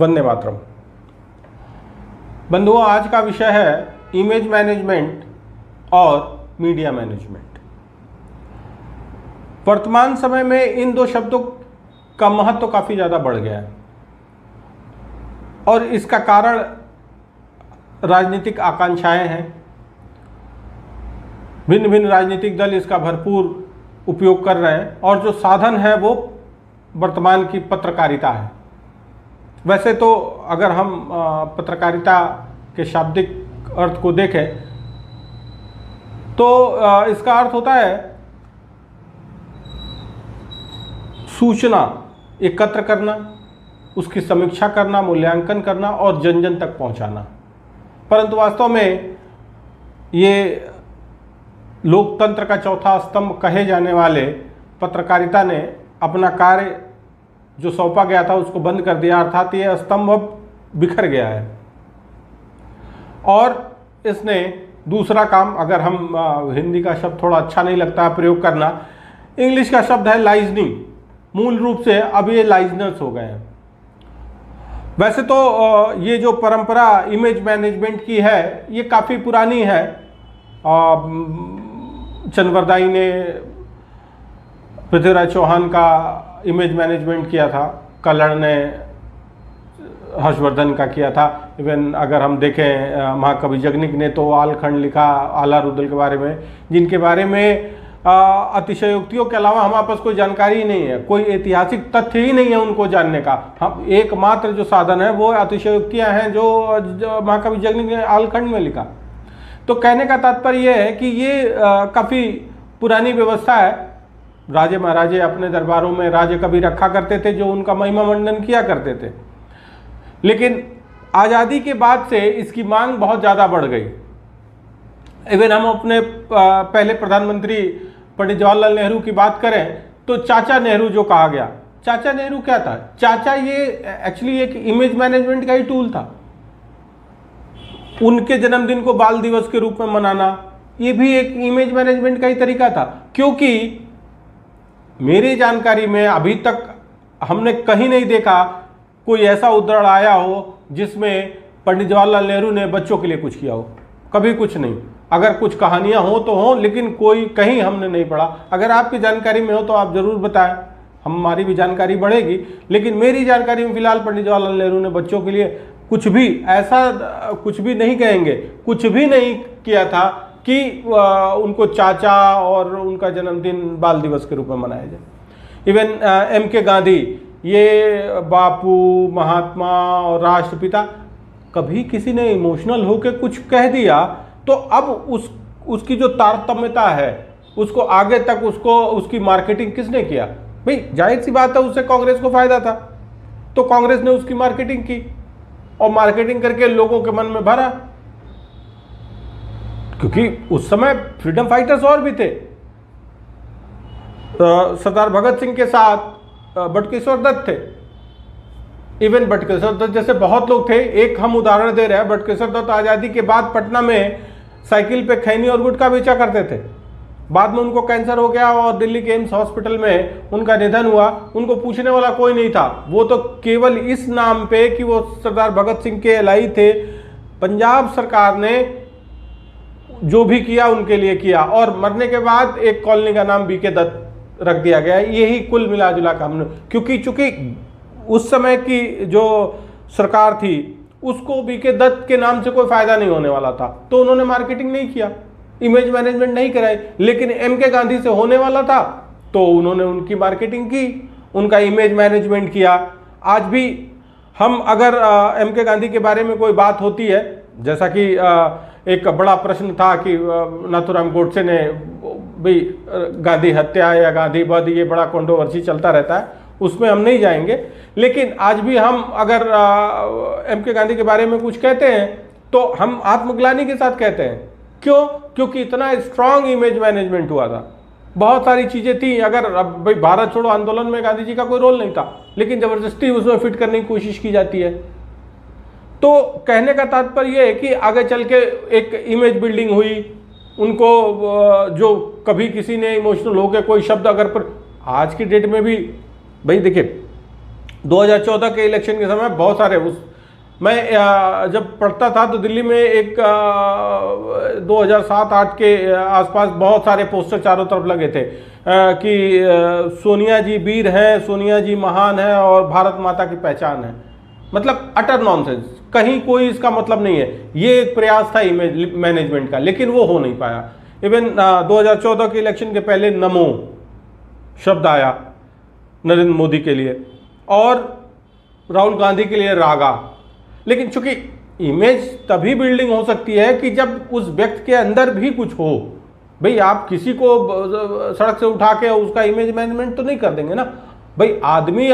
वंदे मातरम। बंधुओं, आज का विषय है इमेज मैनेजमेंट और मीडिया मैनेजमेंट। वर्तमान समय में इन दो शब्दों का महत्व काफ़ी ज़्यादा बढ़ गया है और इसका कारण राजनीतिक आकांक्षाएं हैं। भिन्न भिन्न राजनीतिक दल इसका भरपूर उपयोग कर रहे हैं और जो साधन है वो वर्तमान की पत्रकारिता है। वैसे तो अगर हम पत्रकारिता के शाब्दिक अर्थ को देखें तो इसका अर्थ होता है सूचना एकत्र करना, उसकी समीक्षा करना, मूल्यांकन करना और जन जन तक पहुंचाना। परंतु वास्तव में ये लोकतंत्र का चौथा स्तंभ कहे जाने वाले पत्रकारिता ने अपना कार्य जो सौंपा गया था उसको बंद कर दिया, अर्थात ये स्तंभ अब बिखर गया है। और इसने दूसरा काम, अगर हम हिंदी का शब्द थोड़ा अच्छा नहीं लगता है प्रयोग करना, इंग्लिश का शब्द है लाइजनिंग। मूल रूप से अब ये लाइजनर्स हो गए हैं। वैसे तो ये जो परंपरा इमेज मैनेजमेंट की है ये काफ़ी पुरानी है। चंद्रवरदाई ने पृथ्वीराज चौहान का इमेज मैनेजमेंट किया था, कल्हड़ ने हर्षवर्धन का किया था। इवन अगर हम देखें महाकवि जगनिक ने तो आलखंड लिखा आला रुदल के बारे में, जिनके बारे में अतिशयोक्तियों के अलावा हमारे पास कोई जानकारी ही नहीं है, कोई ऐतिहासिक तथ्य ही नहीं है उनको जानने का। हम एकमात्र जो साधन है वो अतिशयोक्तियाँ हैं जो महाकवि जगनिक ने आलखंड में लिखा। तो कहने का तात्पर्य यह है कि ये काफ़ी पुरानी व्यवस्था है। राजे महाराजे अपने दरबारों में राजे कभी रखा करते थे जो उनका महिमा मंडन किया करते थे, लेकिन आज़ादी के बाद से इसकी मांग बहुत ज़्यादा बढ़ गई। इवन हम अपने पहले प्रधानमंत्री पंडित जवाहरलाल नेहरू की बात करें तो चाचा नेहरू जो कहा गया, चाचा नेहरू क्या था? चाचा ये एक्चुअली एक इमेज मैनेजमेंट का ही टूल था। उनके जन्मदिन को बाल दिवस के रूप में मनाना ये भी एक इमेज मैनेजमेंट का ही तरीका था, क्योंकि मेरी जानकारी में अभी तक हमने कहीं नहीं देखा कोई ऐसा उद्धरण आया हो जिसमें पंडित जवाहरलाल नेहरू ने बच्चों के लिए कुछ किया हो। कभी कुछ नहीं। अगर कुछ कहानियां हो तो हो, लेकिन कोई कहीं हमने नहीं पढ़ा। अगर आपकी जानकारी में हो तो आप ज़रूर बताएं, हमारी भी जानकारी बढ़ेगी। लेकिन मेरी जानकारी में फिलहाल पंडित जवाहरलाल नेहरू ने बच्चों के लिए कुछ भी ऐसा, कुछ भी नहीं कहेंगे, कुछ भी नहीं किया था कि उनको चाचा और उनका जन्मदिन बाल दिवस के रूप में मनाया जाए। Even M.K. गांधी, ये बापू, महात्मा और राष्ट्रपिता, कभी किसी ने इमोशनल होकर कुछ कह दिया तो अब उसकी जो तारतम्यता है उसको आगे तक उसकी मार्केटिंग किसने किया? भाई जाहिर सी बात है उससे कांग्रेस को फायदा था, तो कांग्रेस ने उसकी मार्केटिंग की और मार्केटिंग करके लोगों के मन में भरा, क्योंकि उस समय फ्रीडम फाइटर्स और भी थे। सरदार भगत सिंह के साथ बटुकेश्वर दत्त थे। इवन बटुकेश्वर दत्त जैसे बहुत लोग थे। एक हम उदाहरण दे रहे हैं, बटुकेश्वर दत्त आज़ादी के बाद पटना में साइकिल पे खैनी और गुटखा बेचा करते थे। बाद में उनको कैंसर हो गया और दिल्ली के एम्स हॉस्पिटल में उनका निधन हुआ। उनको पूछने वाला कोई नहीं था। वो तो केवल इस नाम पे कि वो सरदार भगत सिंह के एलआई थे, पंजाब सरकार ने जो भी किया उनके लिए किया, और मरने के बाद एक कॉलोनी का नाम बीके दत्त रख दिया गया। यही कुल मिला जुला का हमने, क्योंकि चूंकि उस समय की जो सरकार थी उसको बीके दत्त के नाम से कोई फायदा नहीं होने वाला था, तो उन्होंने मार्केटिंग नहीं किया, इमेज मैनेजमेंट नहीं कराई। लेकिन M.K. गांधी से होने वाला था तो उन्होंने उनकी मार्केटिंग की, उनका इमेज मैनेजमेंट किया। आज भी हम अगर M.K. गांधी के बारे में कोई बात होती है, जैसा कि एक बड़ा प्रश्न था कि नाथूराम गोडसे ने भाई गांधी हत्या या गांधी वध, ये बड़ा कंट्रोवर्सी चलता रहता है, उसमें हम नहीं जाएंगे। लेकिन आज भी हम अगर M.K. गांधी के बारे में कुछ कहते हैं तो हम आत्मग्लानि के साथ कहते हैं। क्यों? क्योंकि इतना स्ट्रांग इमेज मैनेजमेंट हुआ था। बहुत सारी चीज़ें थी। अगर अब भाई भारत छोड़ो आंदोलन में गांधी जी का कोई रोल नहीं था, लेकिन ज़बरदस्ती उसमें फिट करने की कोशिश की जाती है। तो कहने का तात्पर्य यह है कि आगे चल के एक इमेज बिल्डिंग हुई। उनको जो कभी किसी ने इमोशनल हो गया कोई शब्द अगर पर, आज की डेट में भी भाई देखिए 2014 के इलेक्शन के समय बहुत सारे मैं जब पढ़ता था तो दिल्ली में एक 2007-8 के आसपास बहुत सारे पोस्टर चारों तरफ लगे थे कि सोनिया जी वीर हैं, सोनिया जी महान हैं और भारत माता की पहचान है। मतलब अटर नॉनसेंस, कहीं कोई इसका मतलब नहीं है। ये एक प्रयास था इमेज मैनेजमेंट का, लेकिन वो हो नहीं पाया। इवन 2014 के इलेक्शन के पहले नमो शब्द आया नरेंद्र मोदी के लिए और राहुल गांधी के लिए रागा। लेकिन चूंकि इमेज तभी बिल्डिंग हो सकती है कि जब उस व्यक्ति के अंदर भी कुछ हो। भाई आप किसी को सड़क से उठा के उसका इमेज मैनेजमेंट तो नहीं कर देंगे ना। भाई आदमी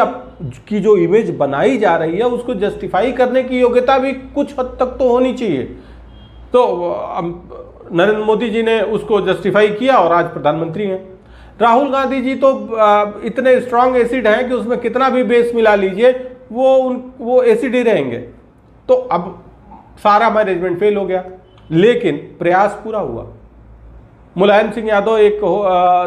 की जो इमेज बनाई जा रही है उसको जस्टिफाई करने की योग्यता भी कुछ हद तक तो होनी चाहिए। तो नरेंद्र मोदी जी ने उसको जस्टिफाई किया और आज प्रधानमंत्री हैं। राहुल गांधी जी तो इतने स्ट्रांग एसिड हैं कि उसमें कितना भी बेस मिला लीजिए वो एसिड ही रहेंगे। तो अब सारा मैनेजमेंट फेल हो गया, लेकिन प्रयास पूरा हुआ। मुलायम सिंह यादव एक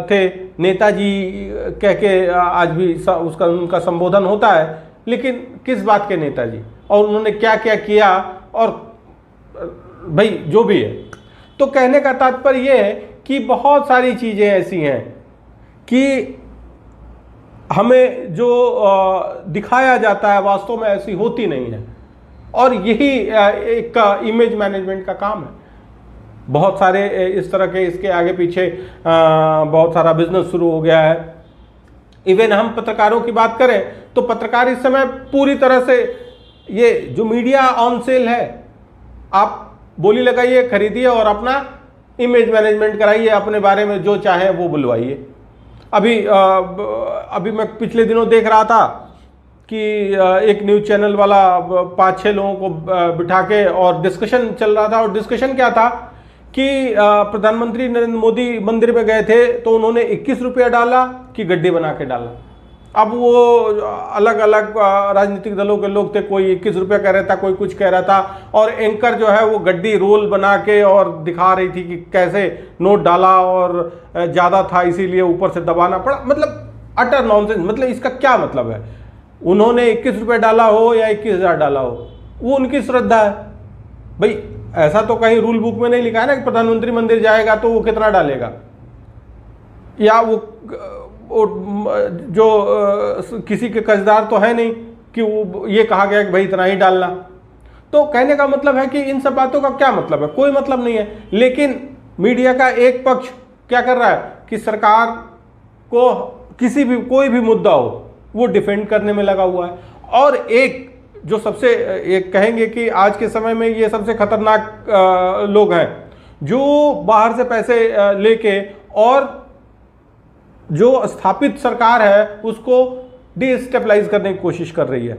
थे नेताजी कह के आज भी उनका संबोधन होता है, लेकिन किस बात के नेताजी और उन्होंने क्या क्या किया और भाई जो भी है। तो कहने का तात्पर्य यह है कि बहुत सारी चीज़ें ऐसी हैं कि हमें जो दिखाया जाता है वास्तव में ऐसी होती नहीं है, और यही एक इमेज मैनेजमेंट का काम है। बहुत सारे इस तरह के इसके आगे पीछे बहुत सारा बिजनेस शुरू हो गया है। इवन हम पत्रकारों की बात करें तो पत्रकार इस समय पूरी तरह से ये जो मीडिया ऑन सेल है, आप बोली लगाइए, खरीदिए और अपना इमेज मैनेजमेंट कराइए, अपने बारे में जो चाहे वो बुलवाइए। अभी मैं पिछले दिनों देख रहा था कि एक न्यूज़ चैनल वाला 5-6 लोगों को बिठा के और डिस्कशन चल रहा था। और डिस्कशन क्या था कि प्रधानमंत्री नरेंद्र मोदी मंदिर में गए थे तो उन्होंने 21 रुपया डाला कि गड्ढे बना के डाला। अब वो अलग अलग राजनीतिक दलों के लोग थे, कोई 21 रुपया कह रहा था, कोई कुछ कह रहा था, और एंकर जो है वो गड्डी रोल बना के और दिखा रही थी कि कैसे नोट डाला और ज़्यादा था इसीलिए ऊपर से दबाना पड़ा। मतलब अटर नॉनसेंस। मतलब इसका क्या मतलब है? उन्होंने 21 रुपये डाला हो या 21,000 डाला हो, वो उनकी श्रद्धा है। भाई ऐसा तो कहीं रूल बुक में नहीं लिखा है ना कि प्रधानमंत्री मंदिर जाएगा तो वो कितना डालेगा, या वो जो किसी के कर्जदार तो है नहीं कि वो ये कहा गया कि भाई इतना ही डालना। तो कहने का मतलब है कि इन सब बातों का क्या मतलब है? कोई मतलब नहीं है। लेकिन मीडिया का एक पक्ष क्या कर रहा है कि सरकार को किसी भी कोई भी मुद्दा हो वो डिफेंड करने में लगा हुआ है। और एक जो सबसे एक कहेंगे कि आज के समय में ये सबसे खतरनाक लोग हैं जो बाहर से पैसे लेके और जो स्थापित सरकार है उसको डिस्टेबलाइज करने की कोशिश कर रही है।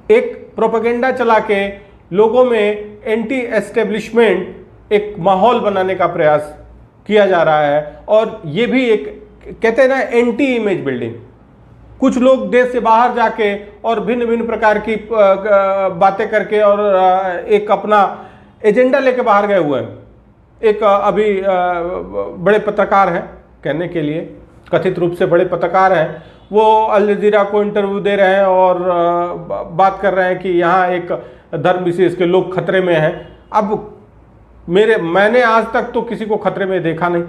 एक प्रोपेगेंडा चला के लोगों में एंटी एस्टेब्लिशमेंट एक माहौल बनाने का प्रयास किया जा रहा है। और ये भी एक कहते हैं ना एंटी इमेज बिल्डिंग। कुछ लोग देश से बाहर जाके और भिन्न भिन्न प्रकार की बातें करके और एक अपना एजेंडा लेके बाहर गए हुए हैं। एक अभी बड़े पत्रकार हैं, कहने के लिए कथित रूप से बड़े पत्रकार हैं, वो अल जज़ीरा को इंटरव्यू दे रहे हैं और बात कर रहे हैं कि यहाँ एक धर्म विशेष के लोग खतरे में हैं। अब मैंने आज तक तो किसी को खतरे में देखा नहीं,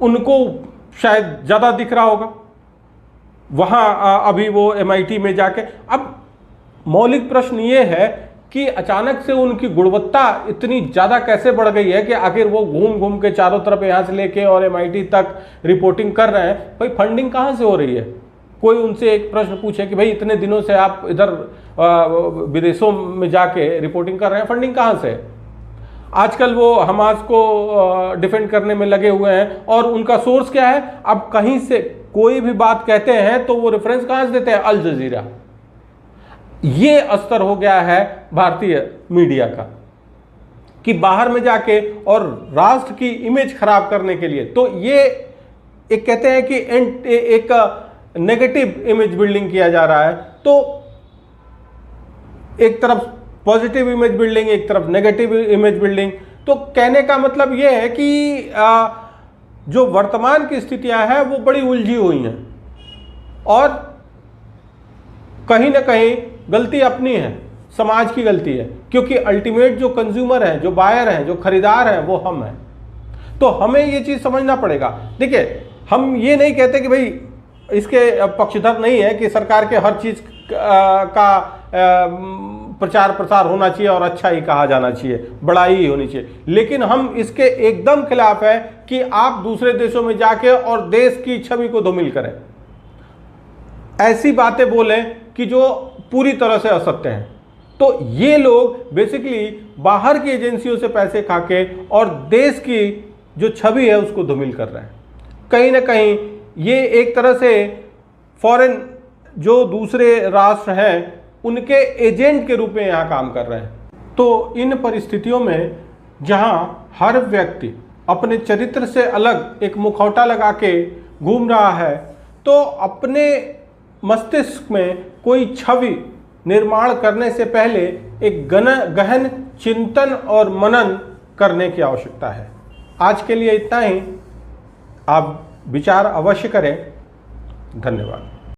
उनको शायद ज़्यादा दिख रहा होगा वहाँ अभी वो MIT में जाके। अब मौलिक प्रश्न ये है कि अचानक से उनकी गुणवत्ता इतनी ज़्यादा कैसे बढ़ गई है कि आखिर वो घूम घूम के चारों तरफ यहाँ से लेके और MIT तक रिपोर्टिंग कर रहे हैं। भाई फंडिंग कहाँ से हो रही है? कोई उनसे एक प्रश्न पूछे कि भाई इतने दिनों से आप इधर विदेशों में जाके रिपोर्टिंग कर रहे हैं, फंडिंग कहाँ से? आजकल वो हमास को डिफेंड करने में लगे हुए हैं और उनका सोर्स क्या है? अब कहीं से कोई भी बात कहते हैं तो वो रेफरेंस कहाँ से देते हैं? Al Jazeera. ये स्तर हो गया है भारतीय मीडिया का कि बाहर में जाके और राष्ट्र की इमेज खराब करने के लिए, तो ये एक कहते हैं कि एक नेगेटिव इमेज बिल्डिंग किया जा रहा है। तो एक तरफ पॉजिटिव इमेज बिल्डिंग, एक तरफ नेगेटिव इमेज बिल्डिंग। तो कहने का मतलब ये है कि जो वर्तमान की स्थितियां हैं वो बड़ी उलझी हुई हैं और कहीं ना कहीं गलती अपनी है, समाज की गलती है, क्योंकि अल्टीमेट जो कंज्यूमर है, जो बायर हैं, जो खरीदार हैं, वो हम हैं। तो हमें ये चीज़ समझना पड़ेगा। देखिए, हम ये नहीं कहते कि भाई इसके पक्षधर नहीं है कि सरकार के हर चीज़ का प्रचार प्रसार होना चाहिए और अच्छा ही कहा जाना चाहिए, बड़ाई ही होनी चाहिए, लेकिन हम इसके एकदम खिलाफ है कि आप दूसरे देशों में जाके और देश की छवि को धूमिल करें, ऐसी बातें बोलें कि जो पूरी तरह से असत्य हैं। तो ये लोग बेसिकली बाहर की एजेंसियों से पैसे खाके और देश की जो छवि है उसको धूमिल कर रहे हैं। कहीं ना कहीं ये एक तरह से फॉरेन जो दूसरे राष्ट्र हैं उनके एजेंट के रूप में यहाँ काम कर रहे हैं। तो इन परिस्थितियों में जहाँ हर व्यक्ति अपने चरित्र से अलग एक मुखौटा लगा के घूम रहा है, तो अपने मस्तिष्क में कोई छवि निर्माण करने से पहले एक गहन चिंतन और मनन करने की आवश्यकता है। आज के लिए इतना ही। आप विचार अवश्य करें। धन्यवाद।